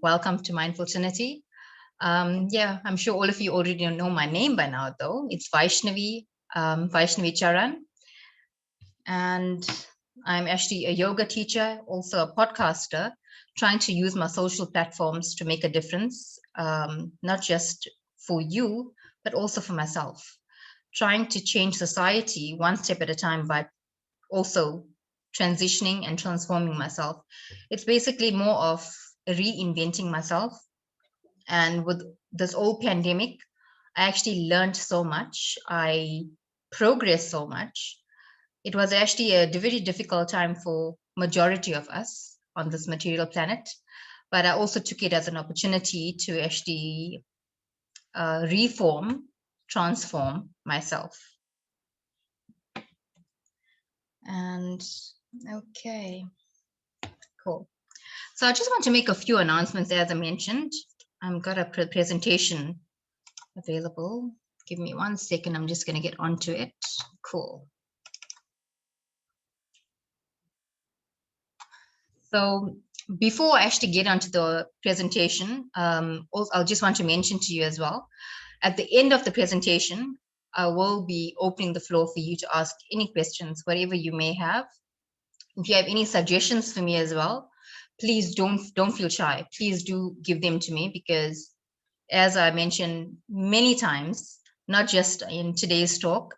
Welcome to Mindful Trinity. Yeah, I'm sure all of you already know my name by now, though. It's Vaishnavi, Vaishnavi Charan. And I'm actually a yoga teacher, also a podcaster, trying to use my social platforms to make a difference, not just for you, but also for myself. Trying to change society one step at a time by also transitioning and transforming myself. It's basically more of reinventing myself. And with this old pandemic, I actually learned so much. I progressed so much. It was actually a very difficult time for majority of us on this material planet, but I also took it as an opportunity to actually transform myself. And okay, cool. So I just want to make a few announcements. As I mentioned, I've got a presentation available. Give me 1 second. I'm just going to get onto it. Cool. So before I actually get onto the presentation, I'll just want to mention to you as well, at the end of the presentation, I will be opening the floor for you to ask any questions, whatever you may have. If you have any suggestions for me as well, please don't feel shy. Please do give them to me, because as I mentioned many times, not just in today's talk,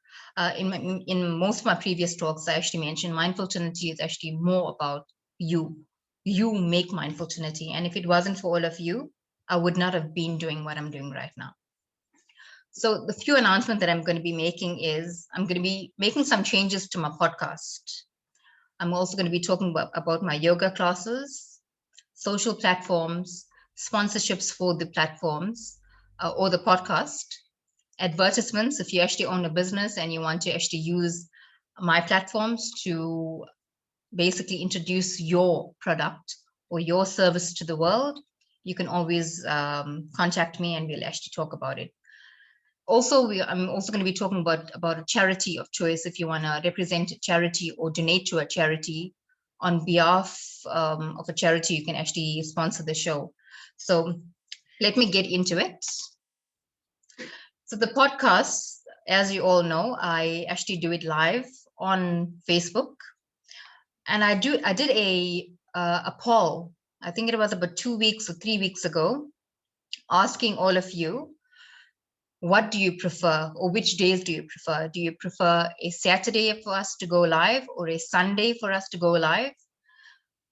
in most of my previous talks, I actually mentioned Mindful Trinity is actually more about you. You make Mindful Trinity. And if it wasn't for all of you, I would not have been doing what I'm doing right now. So the few announcements that I'm going to be making is I'm going to be making some changes to my podcast. I'm also going to be talking about my yoga classes, social platforms, sponsorships for the platforms or the podcast, advertisements. If you actually own a business and you want to actually use my platforms to basically introduce your product or your service to the world, you can always contact me and we'll actually talk about it. Also, I'm also going to be talking about a charity of choice. If you want to represent a charity or donate to a charity on behalf of a charity, you can actually sponsor the show. So let me get into it. So the podcast, as you all know, I actually do it live on Facebook. And I did a poll, I think it was about 2 weeks or 3 weeks ago, asking all of you, what do you prefer, or which days do you prefer? Do you prefer a Saturday for us to go live or a Sunday for us to go live?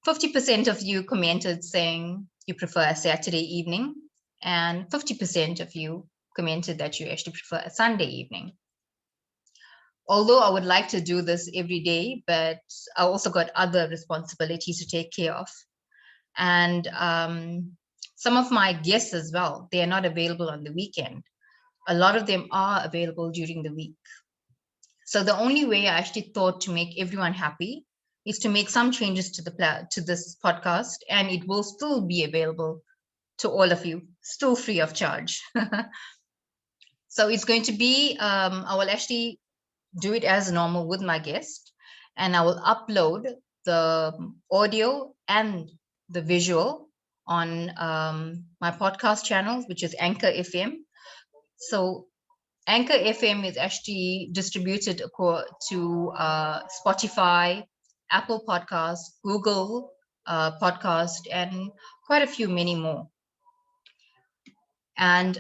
50% of you commented saying you prefer a Saturday evening, and 50% of you commented that you actually prefer a Sunday evening. Although I would like to do this every day, but I also got other responsibilities to take care of. And some of my guests as well, they are not available on the weekend. A lot of them are available during the week. So the only way I actually thought to make everyone happy is to make some changes to this podcast, and it will still be available to all of you, still free of charge. So it's going to be, I will actually do it as normal with my guest, and I will upload the audio and the visual on my podcast channels, which is Anchor FM. So Anchor FM is actually distributed to Spotify, Apple Podcast, Google Podcast, and quite a few many more. And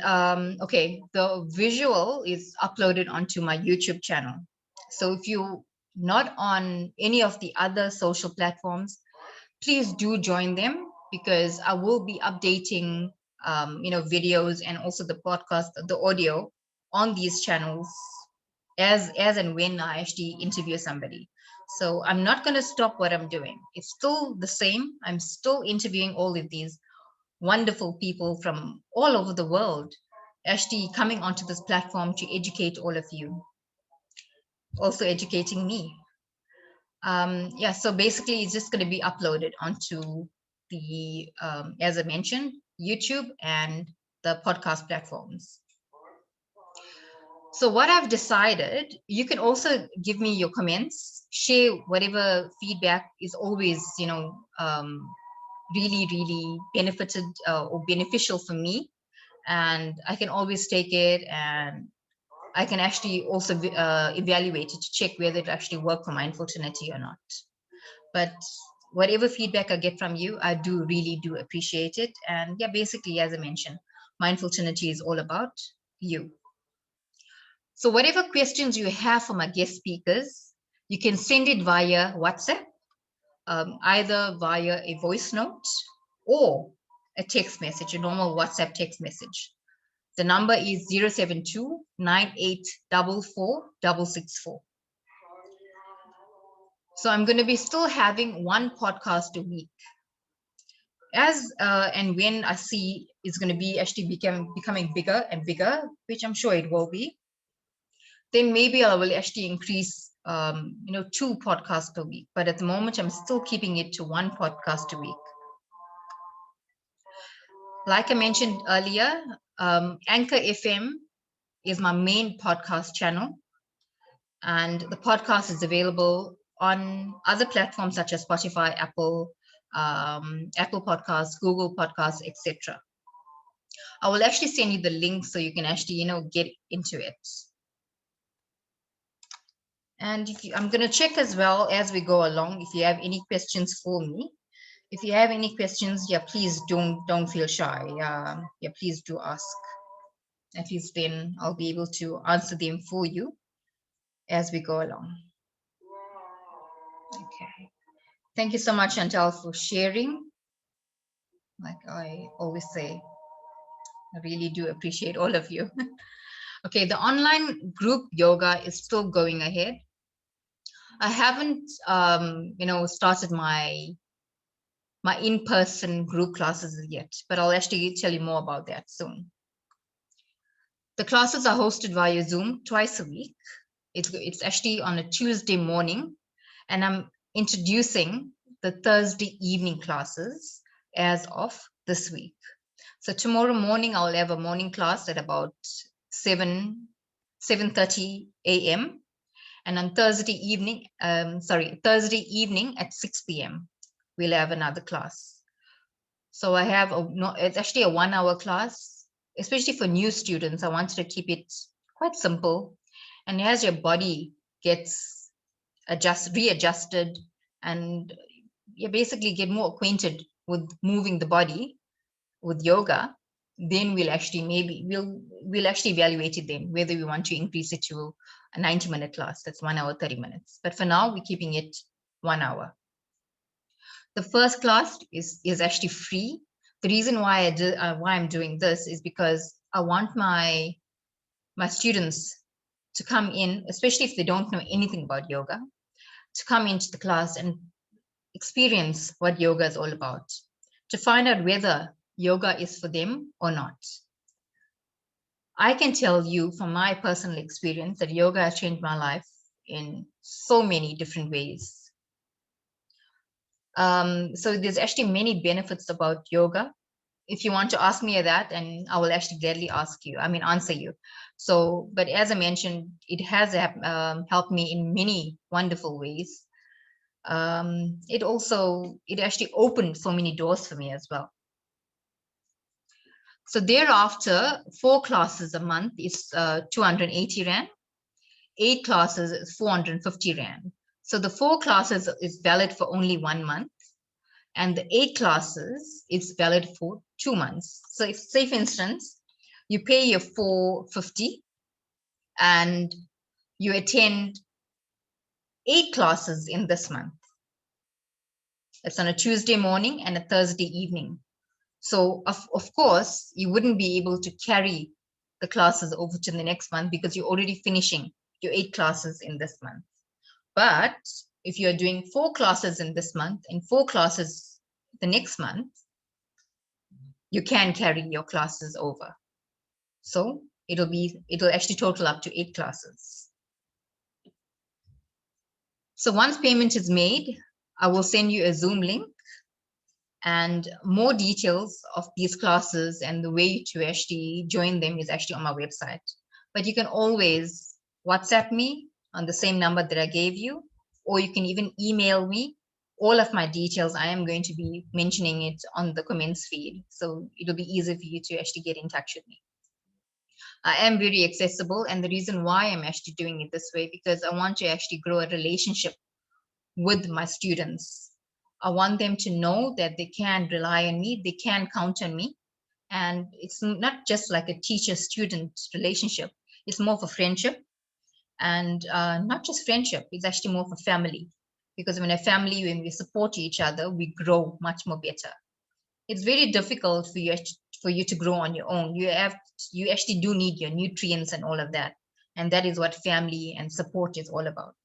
okay, the visual is uploaded onto my YouTube channel. So if you're not on any of the other social platforms, please do join them, because I will be updating videos and also the podcast, the audio on these channels as and when I actually interview somebody. So I'm not going to stop what I'm doing. It's still the same. I'm still interviewing all of these wonderful people from all over the world, actually coming onto this platform to educate all of you, also educating me. Yeah, so basically it's just going to be uploaded onto the, as I mentioned, YouTube and the podcast platforms. So what I've decided, you can also give me your comments, share whatever feedback is always, really, really benefited or beneficial for me. And I can always take it, and I can actually also evaluate it to check whether it actually worked for Mindful Trinity or not. But whatever feedback I get from you, I do really do appreciate it. And yeah, basically, as I mentioned, Mindful Trinity is all about you. So whatever questions you have for my guest speakers, you can send it via WhatsApp, either via a voice note or a text message, a normal WhatsApp text message. The number is 072-9844-664. So I'm going to be still having one podcast a week. As and when I see it's going to be actually becoming bigger and bigger, which I'm sure it will be, then maybe I will actually increase, 2 podcasts per week. But at the moment, I'm still keeping it to 1 podcast a week. Like I mentioned earlier, Anchor FM is my main podcast channel, and the podcast is available on other platforms such as Spotify, Apple Podcasts, Google Podcasts, etc. I will actually send you the link so you can actually, get into it. And I'm going to check as well as we go along if you have any questions for me. If you have any questions, yeah, please don't feel shy. Yeah, please do ask. At least then I'll be able to answer them for you as we go along. Okay. Thank you so much, Chantal, for sharing. Like I always say, I really do appreciate all of you. Okay, the online group yoga is still going ahead. I haven't, started my in-person group classes yet, but I'll actually tell you more about that soon. The classes are hosted via Zoom twice a week. It's actually on a Tuesday morning, and I'm introducing the Thursday evening classes as of this week. So tomorrow morning, I'll have a morning class at about 7:30 a.m. And on Thursday evening at 6 p.m., we'll have another class. So I have it's actually a 1-hour class, especially for new students. I wanted to keep it quite simple. And as your body gets readjusted, and you basically get more acquainted with moving the body with yoga, then we'll actually evaluate it then whether we want to increase it to a 90-minute class. That's 1 hour 30 minutes. But for now, we're keeping it 1 hour. The first class is actually free. The reason why I'm doing this is because I want my students to come in, especially if they don't know anything about yoga, to come into the class and experience what yoga is all about, to find out whether yoga is for them or not. I can tell you from my personal experience that yoga has changed my life in so many different ways. So there's actually many benefits about yoga. If you want to ask me that, and I will actually gladly answer you. So, but as I mentioned, it has helped me in many wonderful ways. It actually opened so many doors for me as well. So thereafter, 4 classes a month is 280 Rand. 8 classes is 450 Rand. So the 4 classes is valid for only 1 month, and the 8 classes is valid for 2 months. So if, say for instance, you pay your 450 and you attend 8 classes in this month. It's on a Tuesday morning and a Thursday evening. So of course, you wouldn't be able to carry the classes over to the next month because you're already finishing your 8 classes in this month. But if you're doing 4 classes in this month and 4 classes the next month, you can carry your classes over. So it'll actually total up to 8 classes. So once payment is made, I will send you a Zoom link, and more details of these classes and the way to actually join them is actually on my website. But you can always WhatsApp me on the same number that I gave you, or you can even email me, all of my details, I am going to be mentioning it on the comments feed. So it'll be easy for you to actually get in touch with me. I am very accessible. And the reason why I'm actually doing it this way, because I want to actually grow a relationship with my students. I want them to know that they can rely on me, they can count on me. And it's not just like a teacher-student relationship. It's more of a friendship, and not just friendship. It's actually more of a family, because when a family, when we support each other, we grow much more better. It's very difficult for you to grow on your own. You actually do need your nutrients and all of that, and that is what family and support is all about.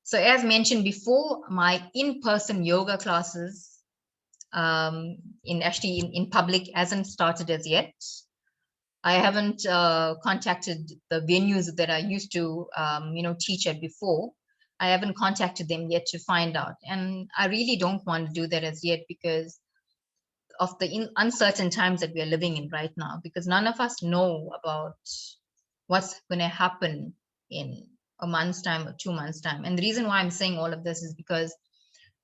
So as mentioned before, my in-person yoga classes in public hasn't started as yet. I haven't contacted the venues that I used to teach at before. I haven't contacted them yet to find out, and I really don't want to do that as yet because of the uncertain times that we are living in right now, because none of us know about what's going to happen in a month's time or 2 months time. And the reason why I'm saying all of this is because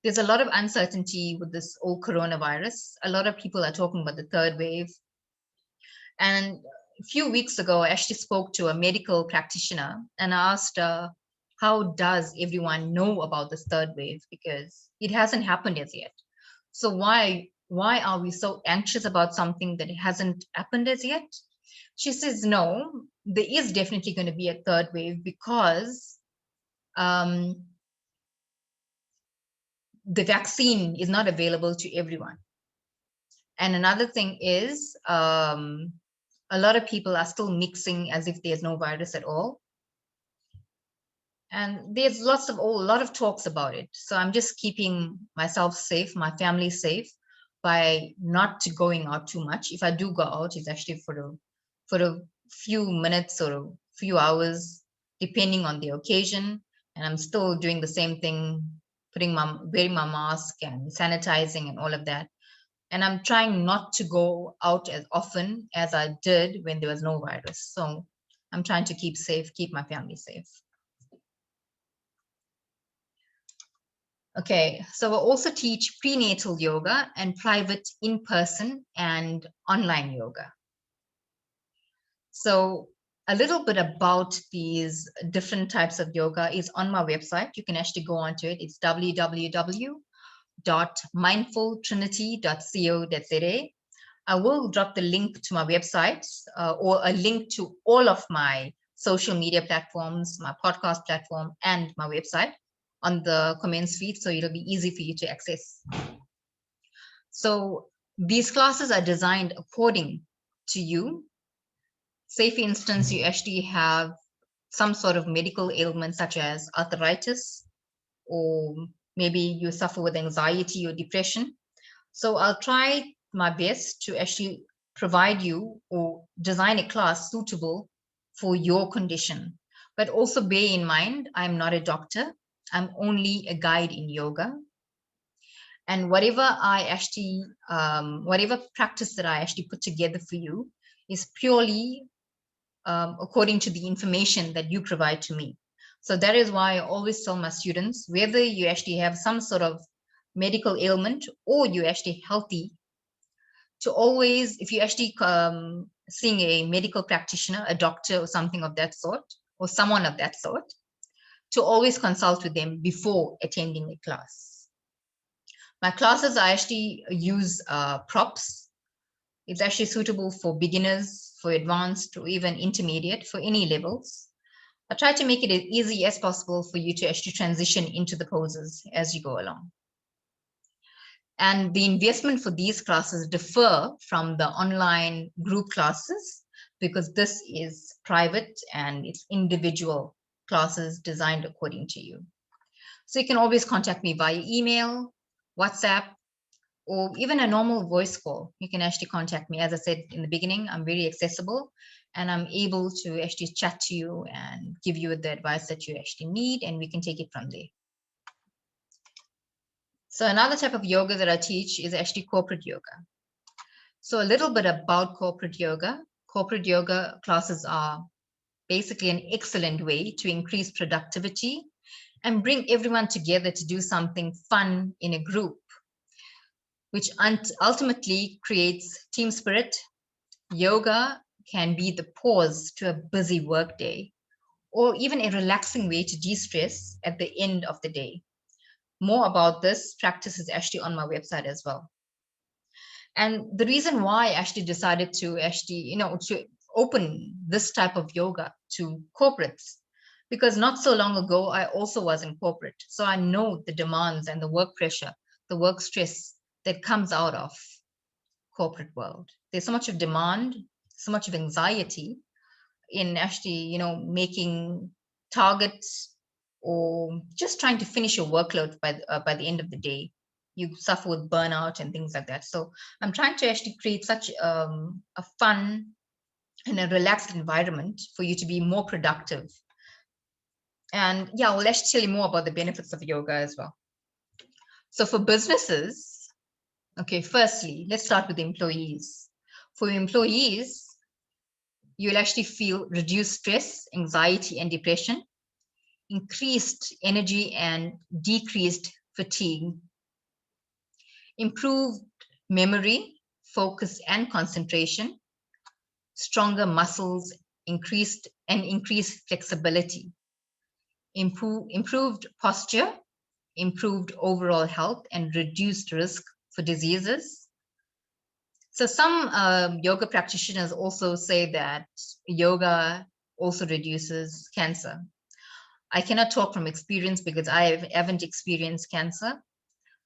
there's a lot of uncertainty with this old coronavirus. A lot of people are talking about the third wave. And a few weeks ago, I actually spoke to a medical practitioner and I asked her, how does everyone know about this third wave? Because it hasn't happened as yet. So why are we so anxious about something that hasn't happened as yet? She says, no, there is definitely going to be a third wave because the vaccine is not available to everyone. And another thing is a lot of people are still mixing as if there's no virus at all. And there's a lot of talks about it. So I'm just keeping myself safe, my family safe, by not going out too much. If I do go out, it's actually for a few minutes or a few hours, depending on the occasion. And I'm still doing the same thing, wearing my mask and sanitizing and all of that. And I'm trying not to go out as often as I did when there was no virus. So I'm trying to keep my family safe. Okay, so we'll also teach prenatal yoga and private in-person and online yoga. So a little bit about these different types of yoga is on my website. You can actually go onto it. It's www.mindfultrinity.co.za. I will drop the link to my website or a link to all of my social media platforms, my podcast platform, and my website on the comments feed, so it'll be easy for you to access. So these classes are designed according to you. Say, for instance, you actually have some sort of medical ailment such as arthritis, or maybe you suffer with anxiety or depression. So I'll try my best to actually provide you or design a class suitable for your condition. But also bear in mind, I'm not a doctor. I'm only a guide in yoga. And whatever practice that I actually put together for you is purely according to the information that you provide to me. So that is why I always tell my students, whether you actually have some sort of medical ailment or you're actually healthy, to always, if you're actually seeing a medical practitioner, a doctor or something of that sort, or someone of that sort, to always consult with them before attending a class. My classes, I actually use props. It's actually suitable for beginners, for advanced, or even intermediate, for any levels. I try to make it as easy as possible for you to actually transition into the poses as you go along. And the investment for these classes differ from the online group classes because this is private and it's individual classes designed according to you. So you can always contact me via email, WhatsApp, or even a normal voice call. You can actually contact me. As I said in the beginning, I'm very accessible and I'm able to actually chat to you and give you the advice that you actually need, and we can take it from there. So another type of yoga that I teach is actually corporate yoga. So a little bit about corporate yoga. Corporate yoga classes are basically an excellent way to increase productivity and bring everyone together to do something fun in a group, which ultimately creates team spirit. Yoga can be the pause to a busy workday, or even a relaxing way to de-stress at the end of the day. More about this practice is actually on my website as well. And the reason why I actually decided to to open this type of yoga to corporates, because not so long ago, I also was in corporate. So I know the demands and the work pressure, the work stress that comes out of corporate world. There's so much of demand, so much of anxiety in actually, making targets or just trying to finish your workload by the end of the day. You suffer with burnout and things like that. So I'm trying to actually create such a fun and a relaxed environment for you to be more productive. And yeah, well, let's tell you more about the benefits of yoga as well. So for businesses, okay, firstly, let's start with the employees. For employees, you'll actually feel reduced stress, anxiety, and depression, increased energy and decreased fatigue, improved memory, focus, and concentration, stronger muscles, increased flexibility, improved posture, improved overall health, and reduced risk for diseases. So some yoga practitioners also say that yoga also reduces cancer. I cannot talk from experience because I haven't experienced cancer,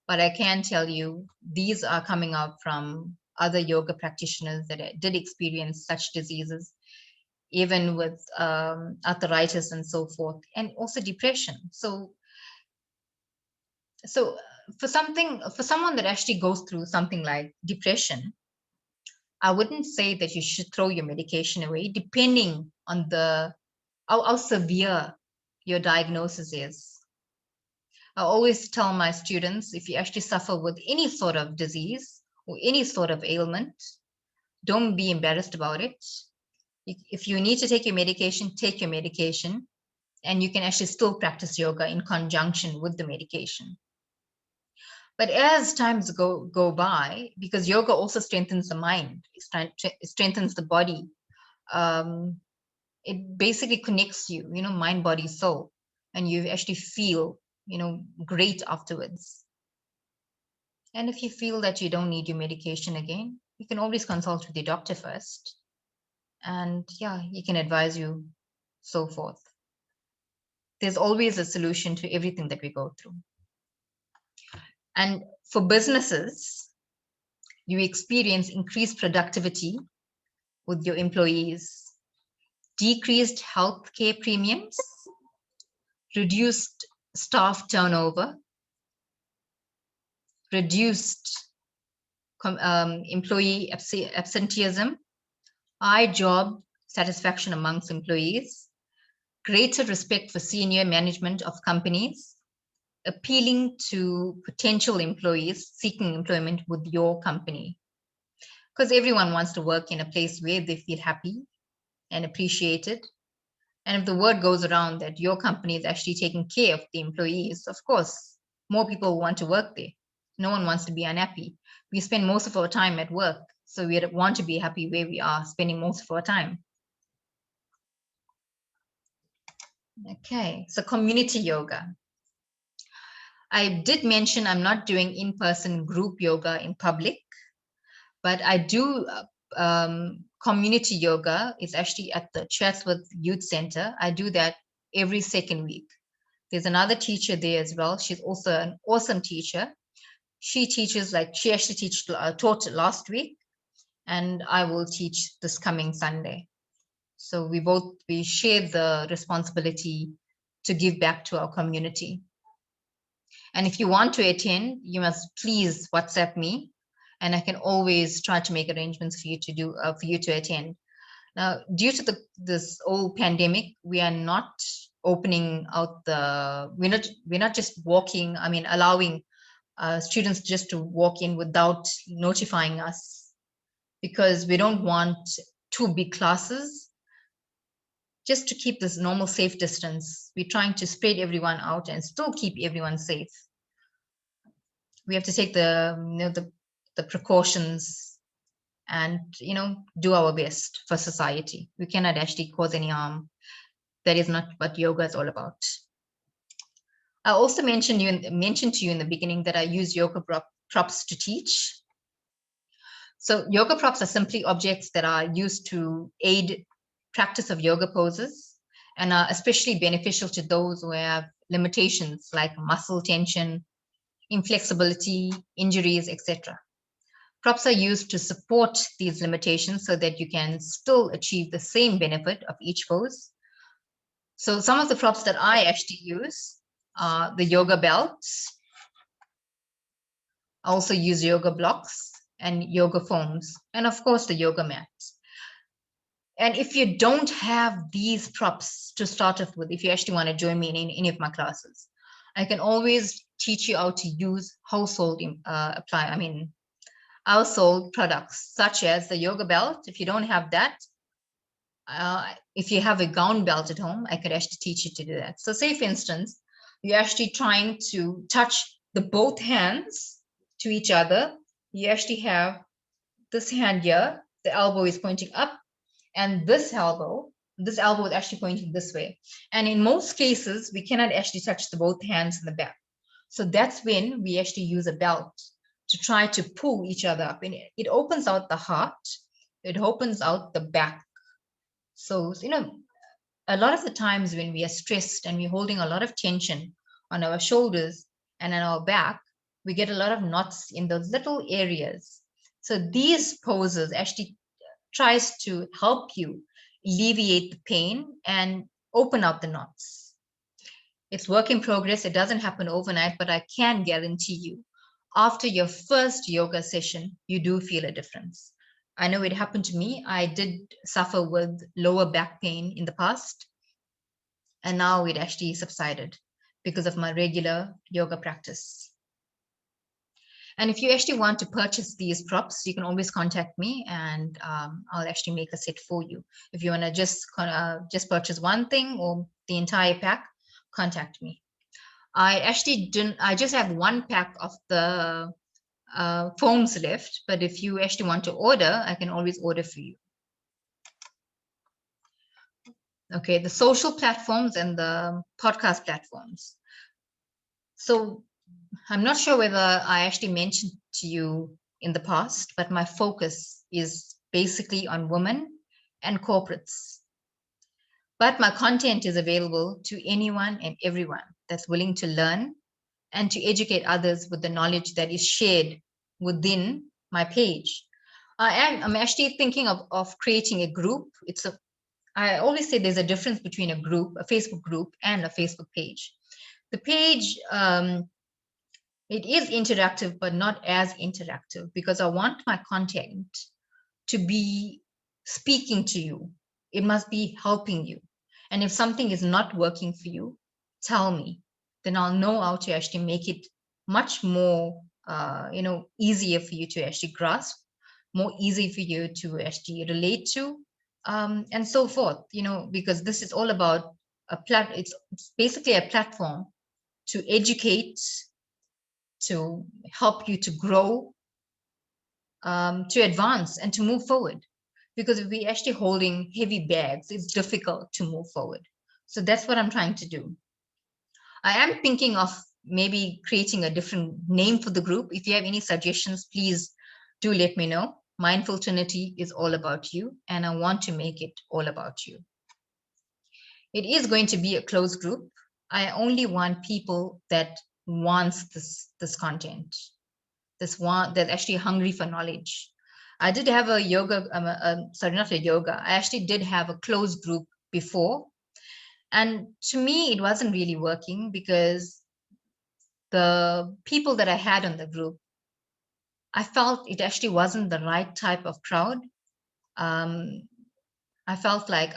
but I can tell you these are coming out from other yoga practitioners that did experience such diseases, even with arthritis and so forth, and also depression. So for someone that actually goes through something like depression, I wouldn't say that you should throw your medication away, depending on how severe your diagnosis is. I always tell my students, if you actually suffer with any sort of disease or any sort of ailment, don't be embarrassed about it. If you need to take your medication, and you can actually still practice yoga in conjunction with the medication. But as times go by, because yoga also strengthens the mind, it strengthens the body. It basically connects you, mind, body, soul, and you actually feel, great afterwards. And if you feel that you don't need your medication again, you can always consult with your doctor first. And yeah, he can advise you, so forth. There's always a solution to everything that we go through. And for businesses, you experience increased productivity with your employees, decreased healthcare premiums, reduced staff turnover, reduced employee absenteeism, high job satisfaction amongst employees, greater respect for senior management of companies, appealing to potential employees seeking employment with your company. Because everyone wants to work in a place where they feel happy and appreciated. And if the word goes around that your company is actually taking care of the employees, of course, more people want to work there. No one wants to be unhappy. We spend most of our time at work, so we want to be happy where we are spending most of our time. Okay, so community yoga. I did mention I'm not doing in-person group yoga in public, but I do community yoga. It's actually at the Chatsworth Youth Center. I do that every second week. There's another teacher there as well. She's also an awesome teacher. She teaches she actually taught last week, and I will teach this coming Sunday. So we share the responsibility to give back to our community. And if you want to attend, you must please WhatsApp me, and I can always try to make arrangements for you to attend. Now, due to this whole pandemic, we are not opening out we're not just allowing students just to walk in without notifying us, because we don't want 2 big classes just to keep this normal safe distance. We're trying to spread everyone out and still keep everyone safe. We have to take the precautions and do our best for society. We cannot actually cause any harm. That is not what yoga is all about. I also mentioned to you in the beginning that I use yoga props to teach. So yoga props are simply objects that are used to aid practice of yoga poses and are especially beneficial to those who have limitations like muscle tension, inflexibility, injuries, etc. Props are used to support these limitations so that you can still achieve the same benefit of each pose. So some of the props that I actually use are the yoga belts. I also use yoga blocks and yoga foams, and of course the yoga mats. And if you don't have these props to start off with, if you actually want to join me in any of my classes, I can always teach you how to use household products such as the yoga belt. If you don't have that, if you have a gown belt at home, I could actually teach you to do that. So say for instance, you're actually trying to touch the both hands to each other. You actually have this hand here, the elbow is pointing up, and this elbow is actually pointing this way. And in most cases, we cannot actually touch the both hands in the back. So that's when we actually use a belt to try to pull each other up. And it opens out the heart, it opens out the back. So, a lot of the times when we are stressed and we're holding a lot of tension on our shoulders and on our back, we get a lot of knots in those little areas. So these poses actually tries to help you alleviate the pain and open up the knots. It's work in progress. It doesn't happen overnight, but I can guarantee you, after your first yoga session, you do feel a difference. I know it happened to me. I did suffer with lower back pain in the past, and now it actually subsided because of my regular yoga practice. And if you actually want to purchase these props, you can always contact me, and I'll actually make a set for you. If you want to just purchase one thing or the entire pack, contact me. I just have one pack of the foams left, but if you actually want to order, I can always order for you. Okay, the social platforms and the podcast platforms. So I'm not sure whether I actually mentioned to you in the past, but my focus is basically on women and corporates. But my content is available to anyone and everyone that's willing to learn and to educate others with the knowledge that is shared within my page. I'm actually thinking of creating a group. I always say there's a difference between a group, a Facebook group, and a Facebook page. The page, it is interactive, but not as interactive, because I want my content to be speaking to you. It must be helping you. And if something is not working for you, tell me. Then I'll know how to actually make it much more, easier for you to actually grasp, more easy for you to actually relate to, and so forth. Because this is all about it's basically a platform to educate, to help you to grow, to advance and to move forward. Because if we're actually holding heavy bags, it's difficult to move forward. So that's what I'm trying to do. I am thinking of maybe creating a different name for the group. If you have any suggestions, please do let me know. Mindful Trinity is all about you, and I want to make it all about you. It is going to be a closed group. I only want people that wants this content, that's actually hungry for knowledge. I did have a yoga, sorry, not a yoga. I actually did have a closed group before. And to me, it wasn't really working because the people that I had on the group, I felt it actually wasn't the right type of crowd. I felt like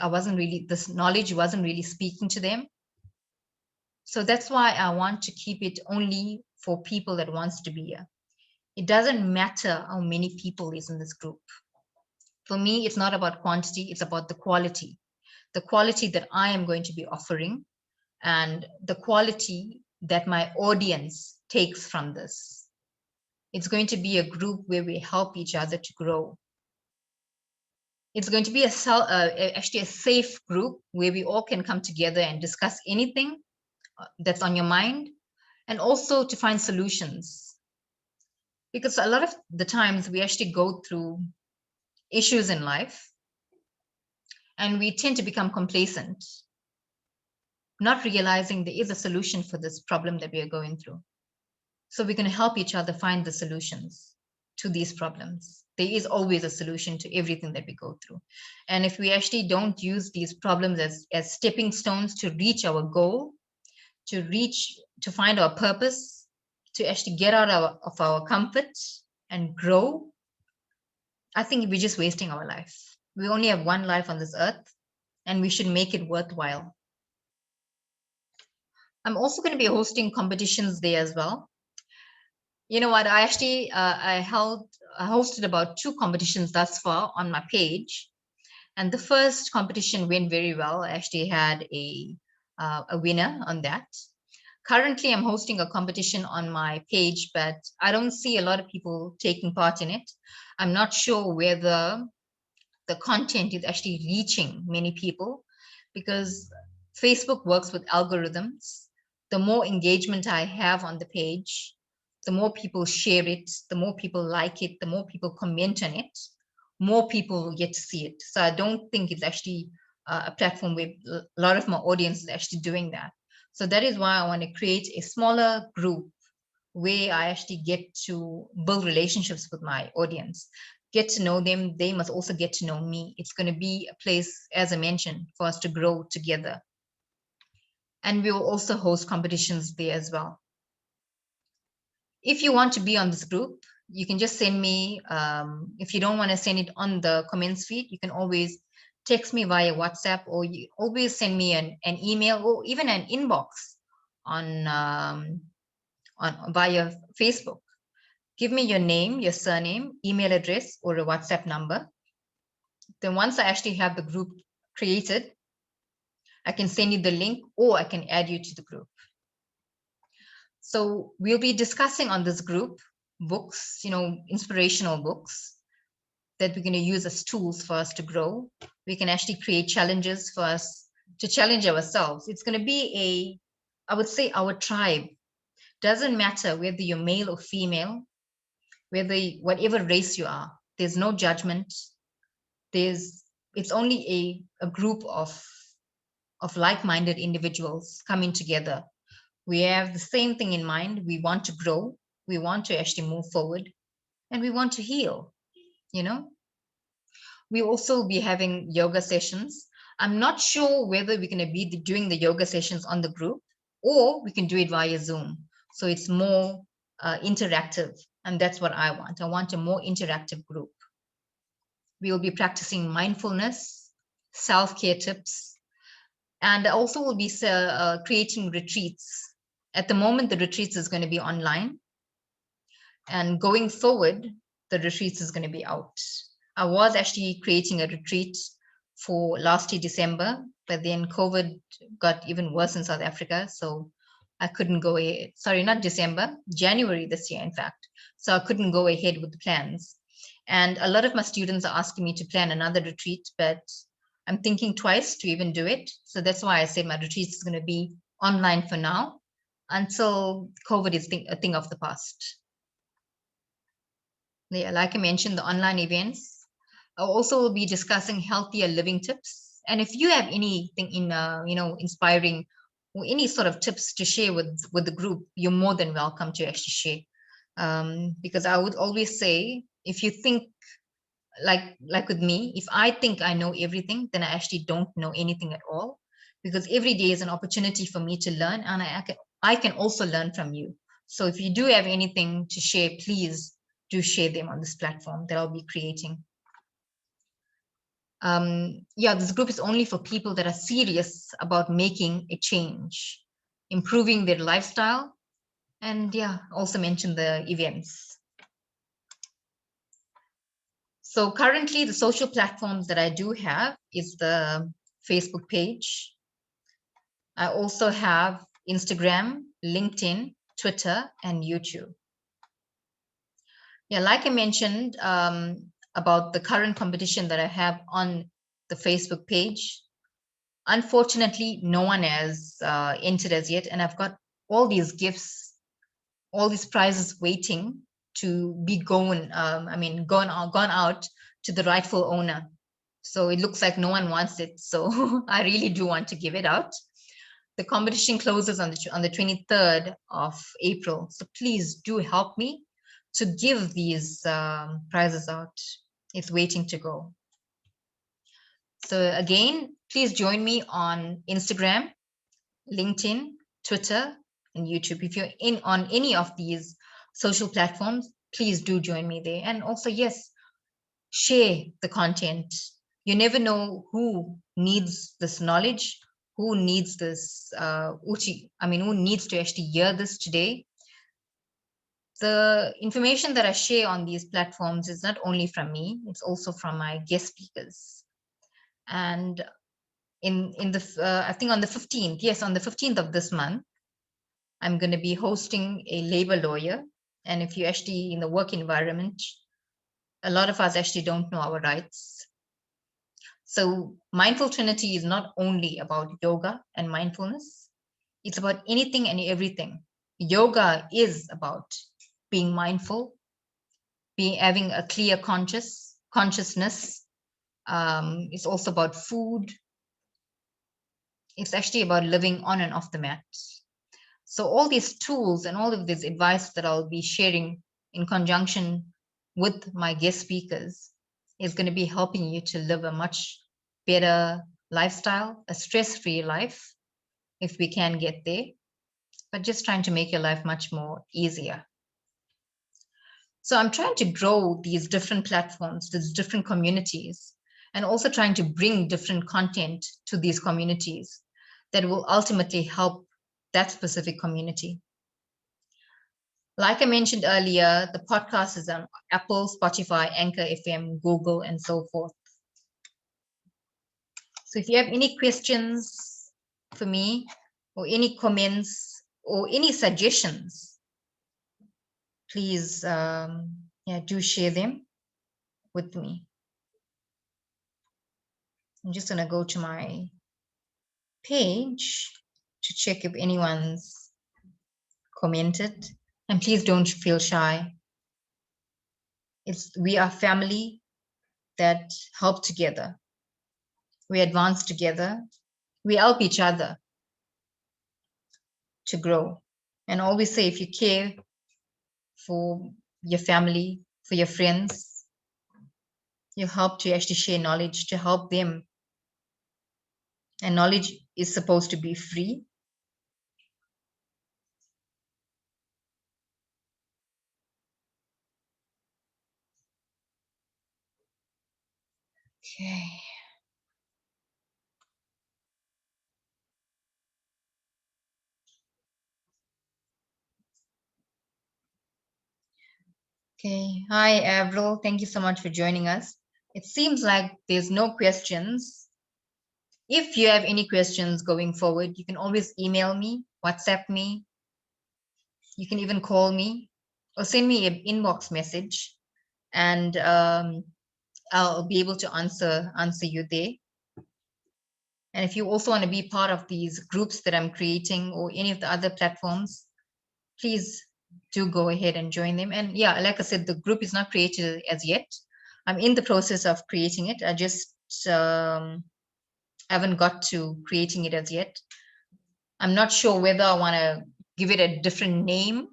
this knowledge wasn't really speaking to them. So that's why I want to keep it only for people that wants to be here. It doesn't matter how many people is in this group. For me, it's not about quantity, it's about the quality. the quality that I am going to be offering, and the quality that my audience takes from this. It's going to be a group where we help each other to grow. It's going to be actually a safe group where we all can come together and discuss anything that's on your mind, and also to find solutions. Because a lot of the times we actually go through issues in life and we tend to become complacent, not realizing there is a solution for this problem that we are going through. So we're going to help each other find the solutions to these problems. There is always a solution to everything that we go through. And if we actually don't use these problems as stepping stones to reach our goal, to find our purpose, to actually get out of our comfort and grow, I think we're just wasting our life. We only have one life on this earth, and we should make it worthwhile. I'm also going to be hosting competitions there as well. You know what? I actually I hosted about 2 competitions thus far on my page, and the first competition went very well. I actually had a winner on that. Currently, I'm hosting a competition on my page, but I don't see a lot of people taking part in it. I'm not sure whether the content is actually reaching many people, because Facebook works with algorithms. The more engagement I have on the page, the more people share it, the more people like it, the more people comment on it, more people will get to see it. So I don't think it's actually a platform where a lot of my audience is actually doing that. So that is why I want to create a smaller group where I actually get to build relationships with my audience, get to know them. They must also get to know me. It's going to be a place, as I mentioned, for us to grow together. And we will also host competitions there as well. If you want to be on this group, you can just send me, if you don't want to send it on the comments feed, you can always text me via WhatsApp, or you always send me an email, or even an inbox on via Facebook. Give me your name, your surname, email address, or a WhatsApp number. Then once I actually have the group created, I can send you the link, or I can add you to the group. So we'll be discussing on this group books, inspirational books that we're going to use as tools for us to grow. We can actually create challenges for us to challenge ourselves. It's going to be I would say, our tribe. Doesn't matter whether you're male or female, whatever race you are, there's no judgment. It's only a group of like-minded individuals coming together. We have the same thing in mind. We want to grow, we want to actually move forward, and we want to heal. We also be having yoga sessions. I'm not sure whether we're going to be doing the yoga sessions on the group, or we can do it via Zoom, so it's more interactive. And that's what I want. I want a more interactive group. We will be practicing mindfulness, self-care tips, and also will be creating retreats. At the moment, the retreats is going to be online, and going forward, the retreats is going to be out. I was actually creating a retreat for last year, December, but then COVID got even worse in South Africa. So I couldn't go ahead. Sorry, not December, January this year, in fact. So I couldn't go ahead with the plans. And a lot of my students are asking me to plan another retreat, but I'm thinking twice to even do it. So that's why I said my retreat is going to be online for now, until COVID is a thing of the past. Yeah, like I mentioned, the online events. I also will be discussing healthier living tips. And if you have anything inspiring, or any sort of tips to share with the group, you're more than welcome to actually share. Because I would always say, if you think like with me, if I think I know everything, then I actually don't know anything at all. Because every day is an opportunity for me to learn, and I can also learn from you. So if you do have anything to share, please do share them on this platform that I'll be creating. Yeah, this group is only for people that are serious about making a change, improving their lifestyle, and yeah, also mention the events. So currently, the social platforms that I do have is the Facebook page. I also have Instagram, LinkedIn, Twitter, and YouTube. Yeah, like I mentioned about the current competition that I have on the Facebook page, unfortunately, no one has entered as yet, and I've got all these gifts, all these prizes waiting to be gone out to the rightful owner. So it looks like no one wants it. So I really do want to give it out. The competition closes on the 23rd of April. So please do help me to give these prizes out. It's waiting to go. So again, please join me on Instagram, LinkedIn, Twitter, and YouTube. If you're in on any of these social platforms, please do join me there. And also, yes, share the content. You never know who needs this knowledge, who needs this who needs to actually hear this today. The information that I share on these platforms is not only from me, it's also from my guest speakers. And in the I think on the 15th, yes, on the 15th of this month, I'm going to be hosting a labor lawyer. And if you're actually in the work environment, a lot of us actually don't know our rights. So Mindful Trinity is not only about yoga and mindfulness, it's about anything and everything. Yoga is about being mindful, having a clear consciousness. It's also about food. It's actually about living on and off the mat. So all these tools and all of this advice that I'll be sharing in conjunction with my guest speakers is going to be helping you to live a much better lifestyle, a stress-free life, if we can get there, but just trying to make your life much more easier. So I'm trying to grow these different platforms, these different communities, and also trying to bring different content to these communities that will ultimately help that specific community. Like I mentioned earlier, the podcast is on Apple, Spotify, Anchor FM, Google, and so forth. So if you have any questions for me, or any comments, or any suggestions, please do share them with me. I'm just going to go to my page to check if anyone's commented. And please don't feel shy. We are family that help together. We advance together. We help each other to grow. And always say, if you care for your family, for your friends, you help to actually share knowledge to help them. And knowledge is supposed to be free. Okay. Okay. Hi, Avril. Thank you so much for joining us. It seems like there's no questions. If you have any questions going forward, you can always email me, WhatsApp me. You can even call me or send me an inbox message, and I'll be able to answer you there. And if you also want to be part of these groups that I'm creating or any of the other platforms, please do go ahead and join them. And yeah, like I said, the group is not created as yet. I'm in the process of creating it. I just haven't got to creating it as yet. I'm not sure whether I want to give it a different name.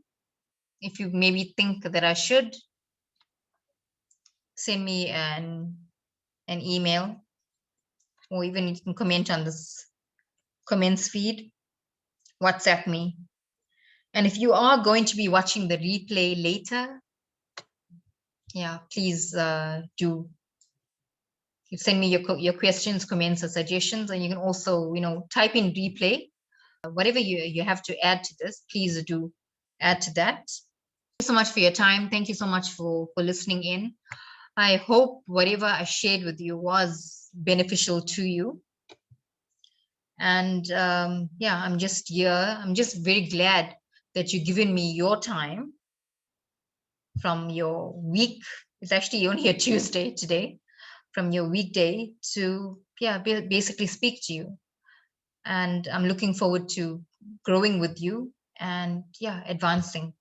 If you maybe think that I should, send me an email, or even you can comment on this comments feed, WhatsApp me. And if you are going to be watching the replay later, yeah, please do send me your questions, comments, or suggestions. And you can also, type in replay. Whatever you have to add to this, please do add to that. Thank you so much for your time. Thank you so much for listening in. I hope whatever I shared with you was beneficial to you. And yeah, I'm just here. I'm just very glad that you've given me your time from your week. It's actually only a Tuesday today, from your weekday to, yeah, basically speak to you. And I'm looking forward to growing with you and, yeah, advancing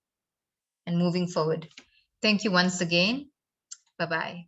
and moving forward. Thank you once again. Bye bye.